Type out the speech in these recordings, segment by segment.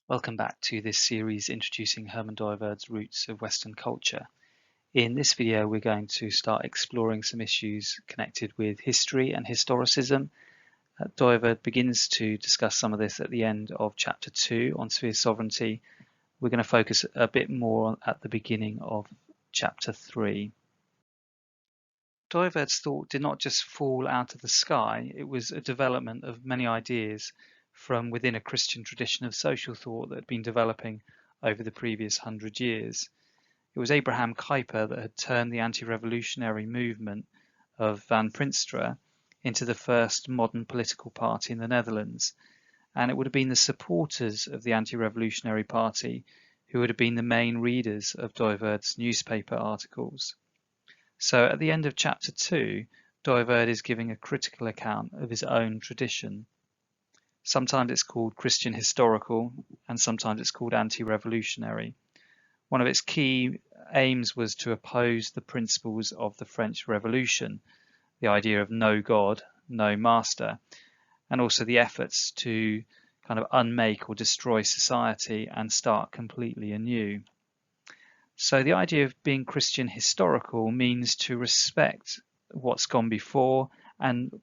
Welcome back to this series introducing Herman Dooyeweerd's roots of Western culture. In this video, we're going to start exploring some issues connected with history and historicism. Dooyeweerd begins to discuss some of this at the end of chapter 2 on sphere sovereignty. We're going to focus a bit more at the beginning of chapter 3. Dooyeweerd's thought did not just fall out of the sky, it was a development of many ideas from within a Christian tradition of social thought that had been developing over the previous 100 years. It was Abraham Kuyper that had turned the anti-revolutionary movement of Van Prinsterer into the first modern political party in the Netherlands, and it would have been the supporters of the anti-revolutionary party who would have been the main readers of Dooyeweerd's newspaper articles. So at the end of chapter 2, Dooyeweerd is giving a critical account of his own tradition. Sometimes it's called Christian historical, and sometimes it's called anti-revolutionary. One of its key aims was to oppose the principles of the French Revolution, the idea of no God, no master, and also the efforts to kind of unmake or destroy society and start completely anew. So the idea of being Christian historical means to respect what's gone before,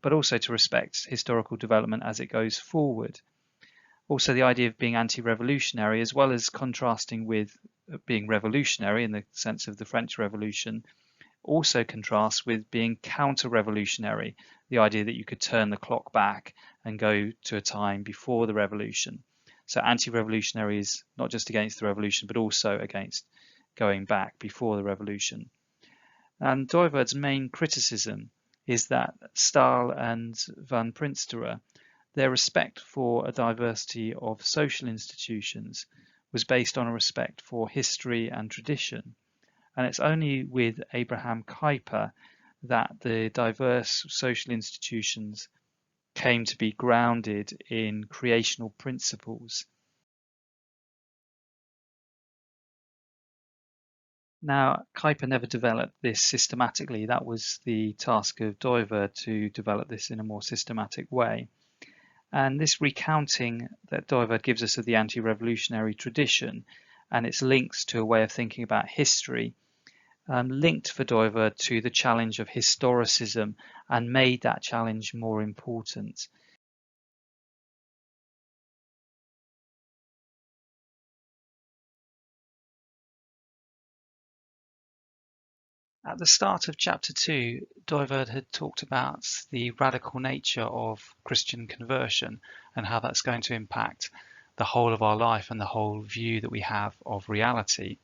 but also to respect historical development as it goes forward. Also, the idea of being anti-revolutionary, as well as contrasting with being revolutionary in the sense of the French Revolution, also contrasts with being counter-revolutionary, the idea that you could turn the clock back and go to a time before the revolution. So anti-revolutionary is not just against the revolution, but also against going back before the revolution. And Dooyeweerd's main criticism is that Staal and Van Prinsterer, their respect for a diversity of social institutions was based on a respect for history and tradition. And it's only with Abraham Kuyper that the diverse social institutions came to be grounded in creational principles. Now, Kuyper never developed this systematically. That was the task of Dooyeweerd to develop this in a more systematic way. And this recounting that Dooyeweerd gives us of the anti-revolutionary tradition and its links to a way of thinking about history linked for Dooyeweerd to the challenge of historicism and made that challenge more important. At the start of chapter 2, Dooyeweerd had talked about the radical nature of Christian conversion and how that's going to impact the whole of our life and the whole view that we have of reality.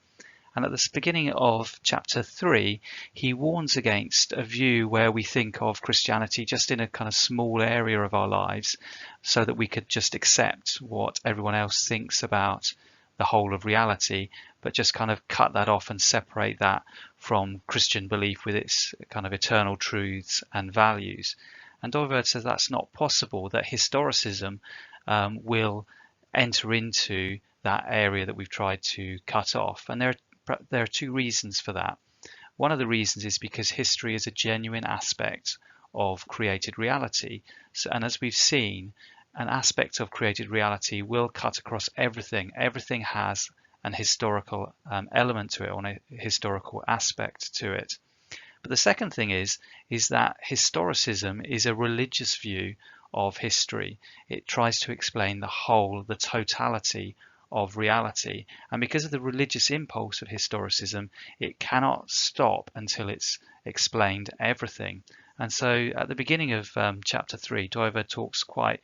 And at the beginning of chapter 3, he warns against a view where we think of Christianity just in a kind of small area of our lives so that we could just accept what everyone else thinks about the whole of reality, but just kind of cut that off and separate that from Christian belief with its kind of eternal truths and values. And Dooyeweerd says that's not possible, that historicism will enter into that area that we've tried to cut off. And there are two reasons for that. One of the reasons is because history is a genuine aspect of created reality. And as we've seen, an aspect of created reality will cut across everything. Everything has an historical element to it, or a historical aspect to it. But the second thing is that historicism is a religious view of history. It tries to explain the whole, the totality of reality. And because of the religious impulse of historicism, it cannot stop until it's explained everything. And so at the beginning of chapter 3, Dooyeweerd talks quite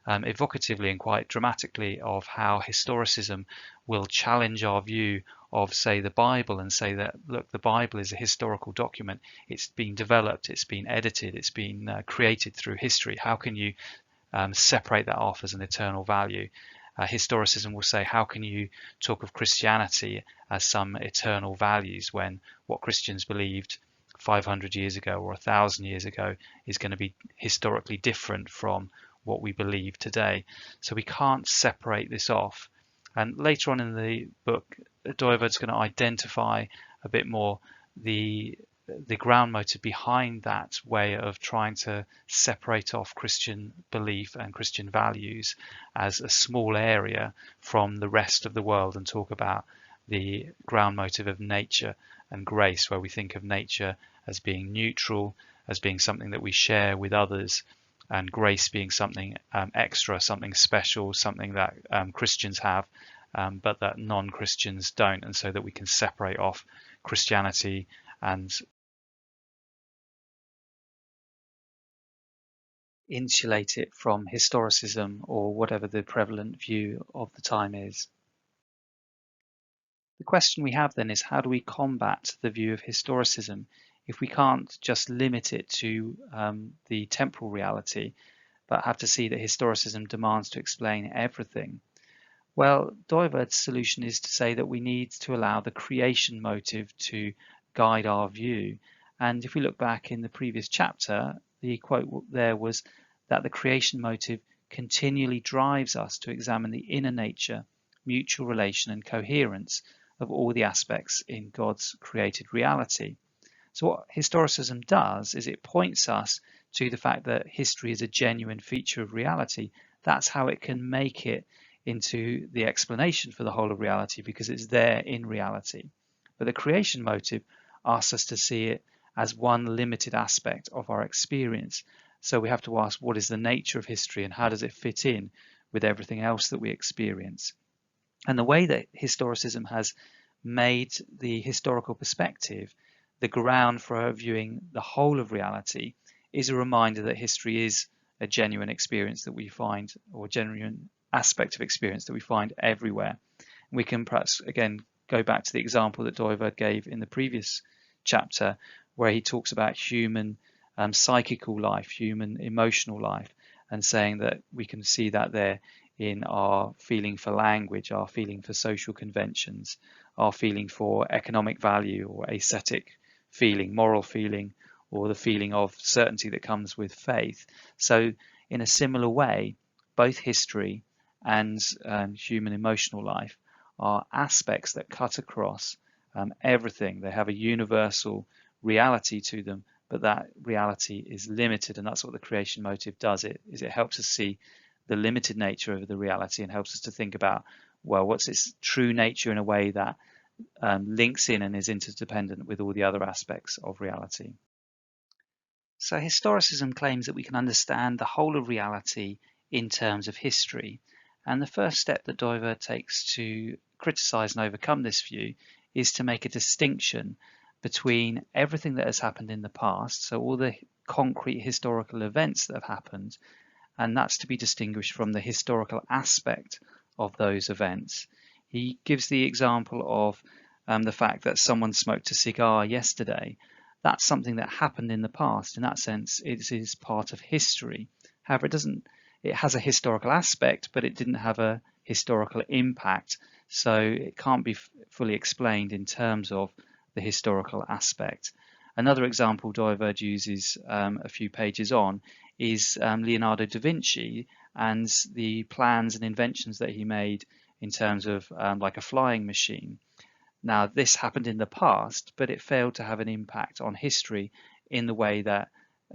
evocatively and quite dramatically of how historicism will challenge our view of, say, the Bible and say that, look, the Bible is a historical document. It's been developed, it's been edited, it's been created through history. How can you separate that off as an eternal value? Historicism will say, how can you talk of Christianity as some eternal values when what Christians believed 500 years ago or 1,000 years ago is going to be historically different from what we believe today? So we can't separate this off. And later on in the book, Dooyeweerd's going to identify a bit more the the ground motive behind that way of trying to separate off Christian belief and Christian values as a small area from the rest of the world and talk about the ground motive of nature and grace, where we think of nature as being neutral, as being something that we share with others, and grace being something extra, something special, something that Christians have, but that non-Christians don't, and so that we can separate off Christianity and insulate it from historicism or whatever the prevalent view of the time is. The question we have then is, how do we combat the view of historicism if we can't just limit it to the temporal reality, but have to see that historicism demands to explain everything? Well, Dooyeweerd's solution is to say that we need to allow the creation motive to guide our view. And if we look back in the previous chapter, the quote there was that the creation motive continually drives us to examine the inner nature, mutual relation, and coherence of all the aspects in God's created reality. So what historicism does is it points us to the fact that history is a genuine feature of reality. That's how it can make it into the explanation for the whole of reality, because it's there in reality. But the creation motive asks us to see it as one limited aspect of our experience. So we have to ask, what is the nature of history and how does it fit in with everything else that we experience? And the way that historicism has made the historical perspective the ground for viewing the whole of reality is a reminder that history is a genuine experience that we find, or genuine aspect of experience that we find everywhere. We can perhaps again go back to the example that Dooyeweerd gave in the previous chapter, where he talks about human psychical life, human emotional life, and saying that we can see that there in our feeling for language, our feeling for social conventions, our feeling for economic value or aesthetic feeling, moral feeling, or the feeling of certainty that comes with faith. So in a similar way, both history and human emotional life are aspects that cut across everything. They have a universal reality to them, but that reality is limited, and that's what the creation motive does. It helps us see the limited nature of the reality and helps us to think about, well, what's its true nature in a way that links in and is interdependent with all the other aspects of reality. So historicism claims that we can understand the whole of reality in terms of history. And the first step that Dooyeweerd takes to criticize and overcome this view is to make a distinction between everything that has happened in the past, so all the concrete historical events that have happened, and that's to be distinguished from the historical aspect of those events. He gives the example of the fact that someone smoked a cigar yesterday. That's something that happened in the past. In that sense, it is part of history. However, it has a historical aspect, but it didn't have a historical impact. So it can't be fully explained in terms of the historical aspect. Another example Dooyeweerd uses a few pages on is Leonardo da Vinci and the plans and inventions that he made in terms of like a flying machine. Now, this happened in the past, but it failed to have an impact on history in the way that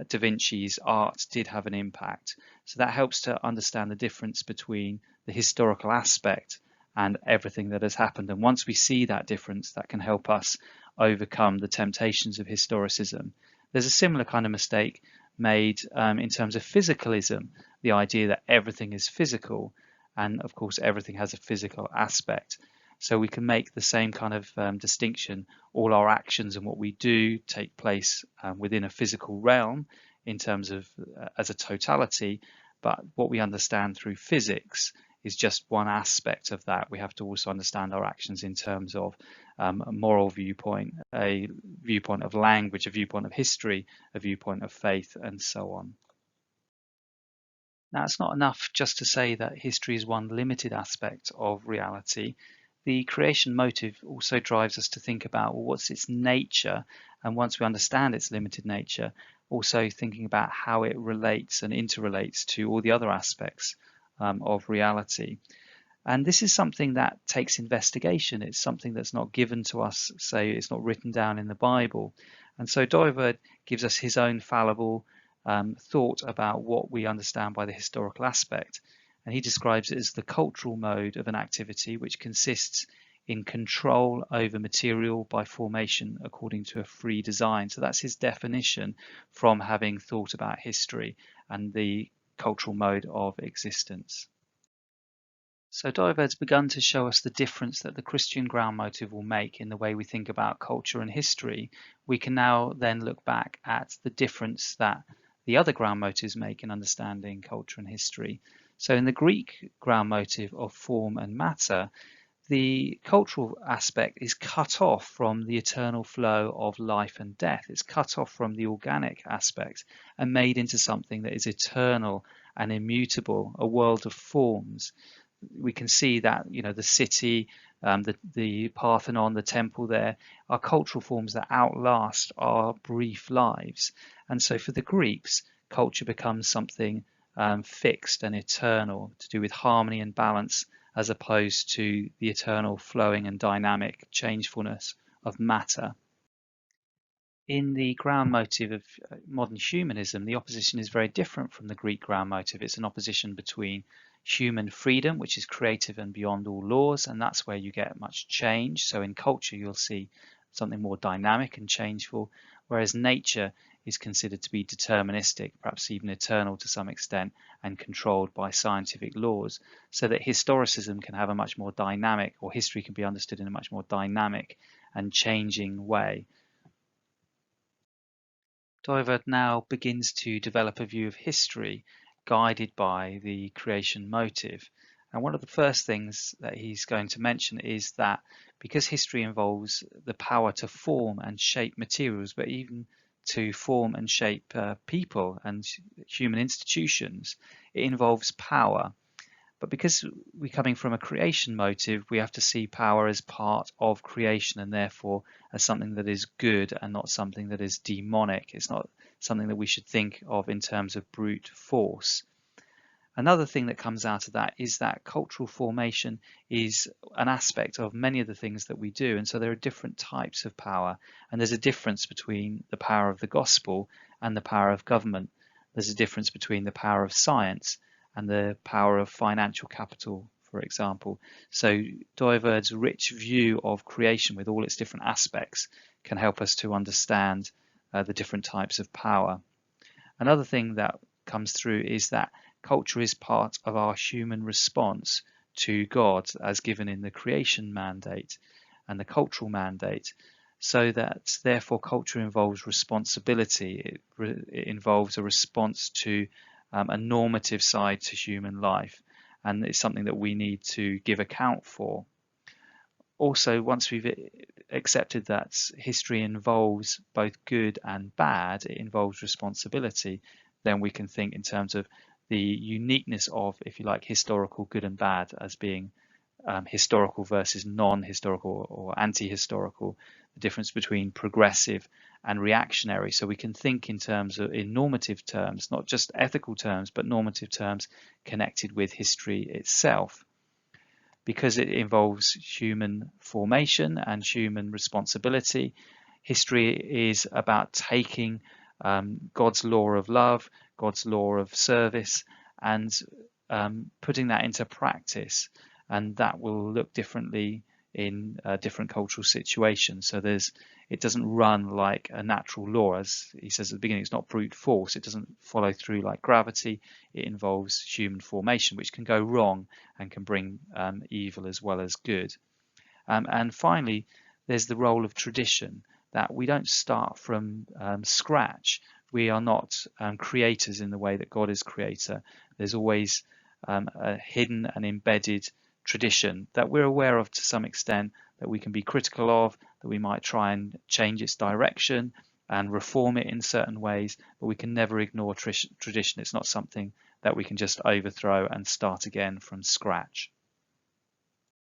Da Vinci's art did have an impact. So that helps to understand the difference between the historical aspect and everything that has happened. And once we see that difference, that can help us overcome the temptations of historicism. There's a similar kind of mistake made in terms of physicalism, the idea that everything is physical, and of course everything has a physical aspect. So we can make the same kind of distinction. All our actions and what we do take place within a physical realm in terms of as a totality, but what we understand through physics is just one aspect of that. We have to also understand our actions in terms of a moral viewpoint, a viewpoint of language, a viewpoint of history, a viewpoint of faith, and so on. Now, it's not enough just to say that history is one limited aspect of reality. The creation motive also drives us to think about, well, what's its nature? And once we understand its limited nature, also thinking about how it relates and interrelates to all the other aspects of reality. And this is something that takes investigation. It's something that's not given to us, say it's not written down in the Bible. And so Dooyeweerd gives us his own fallible thought about what we understand by the historical aspect. And he describes it as the cultural mode of an activity which consists in control over material by formation according to a free design. So that's his definition from having thought about history and the cultural mode of existence. So Dooyeweerd's begun to show us the difference that the Christian ground motive will make in the way we think about culture and history. We can now then look back at the difference that the other ground motives make in understanding culture and history. So in the Greek ground motive of form and matter, the cultural aspect is cut off from the eternal flow of life and death. It's cut off from the organic aspect and made into something that is eternal and immutable, a world of forms. We can see that, the city, the Parthenon, the temple there are cultural forms that outlast our brief lives. And so for the Greeks, culture becomes something fixed and eternal, to do with harmony and balance, as opposed to the eternal flowing and dynamic changefulness of matter. In the ground motive of modern humanism, the opposition is very different from the Greek ground motive. It's an opposition between human freedom, which is creative and beyond all laws, and that's where you get much change. So in culture, you'll see something more dynamic and changeful, whereas nature is considered to be deterministic, perhaps even eternal to some extent, and controlled by scientific laws, so that historicism can have a much more dynamic, or history can be understood in a much more dynamic and changing way. Dooyeweerd now begins to develop a view of history guided by the creation motive. And one of the first things that he's going to mention is that because history involves the power to form and shape materials, but even to form and shape people and human institutions, it involves power. But because we're coming from a creation motive, we have to see power as part of creation and therefore as something that is good and not something that is demonic. It's not something that we should think of in terms of brute force. Another thing that comes out of that is that cultural formation is an aspect of many of the things that we do. And so there are different types of power. And there's a difference between the power of the gospel and the power of government. There's a difference between the power of science and the power of financial capital, for example. So Dooyeweerd's rich view of creation with all its different aspects can help us to understand the different types of power. Another thing that comes through is that culture is part of our human response to God as given in the creation mandate and the cultural mandate. So that therefore culture involves responsibility. It involves a response to a normative side to human life, and it's something that we need to give account for. Also, once we've accepted that history involves both good and bad, it involves responsibility, then we can think in terms of the uniqueness of, if you like, historical good and bad as being historical versus non-historical or anti-historical, the difference between progressive and reactionary. So we can think in terms of, in normative terms, not just ethical terms, but normative terms connected with history itself. Because it involves human formation and human responsibility, history is about taking God's law of love, God's law of service, and putting that into practice. And that will look differently in different cultural situations. So it doesn't run like a natural law. As he says at the beginning, it's not brute force. It doesn't follow through like gravity. It involves human formation, which can go wrong and can bring evil as well as good. And finally, there's the role of tradition, that we don't start from scratch. We are not creators in the way that God is creator. There's always a hidden and embedded tradition that we're aware of to some extent, that we can be critical of, that we might try and change its direction and reform it in certain ways, but we can never ignore tradition. It's not something that we can just overthrow and start again from scratch.